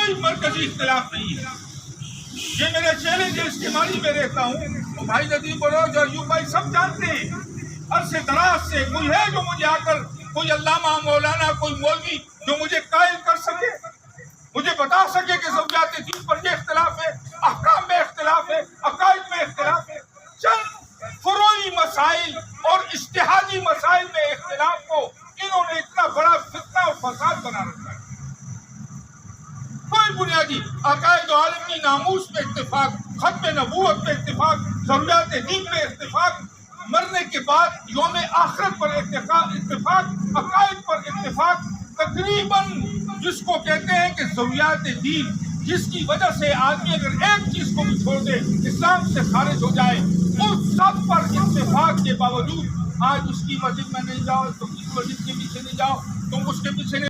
کوئی مرکزی اختلاف نہیں ہے. یہ میرا چیلنج ہے، اس کے معنی میں رہتا ہوں. بھائی ندیم بلوچ اور یوں بھائی سب جانتے ہیں عرصے دراز سے کوئی ہے جو مجھے آ کر، کوئی علامہ مولانا، کوئی مولوی جو مجھے قائل کر سکے، مجھے بتا سکے کہ زوجات دین پر یہ اختلاف ہے، احکام میں اختلاف ہے، عقائد میں اختلاف ہے. چند فروعی مسائل اور اجتہادی مسائل میں اختلاف کو انہوں نے اتنا بڑا فتنہ اور فساد بنا رکھا ہے. کوئی بنیادی عقائد و عالمی ناموس پہ اتفاق، ختم نبوت پہ اتفاق، ضروریات دین پہ اتفاق، مرنے کے بعد یوم آخرت پر اتفاق، عقائد پر اتفاق، تقریباً جس کو کہتے ہیں کہ ضروریات دین، جس کی وجہ سے آدمی اگر ایک چیز کو بھی چھوڑ دے اسلام سے خارج ہو جائے، اس سب پر اتفاق کے باوجود آج اس کی مسجد میں نہیں جاؤ، تم اس مسجد کے پیچھے نہیں جاؤ، تم اس کے پیچھے نہیں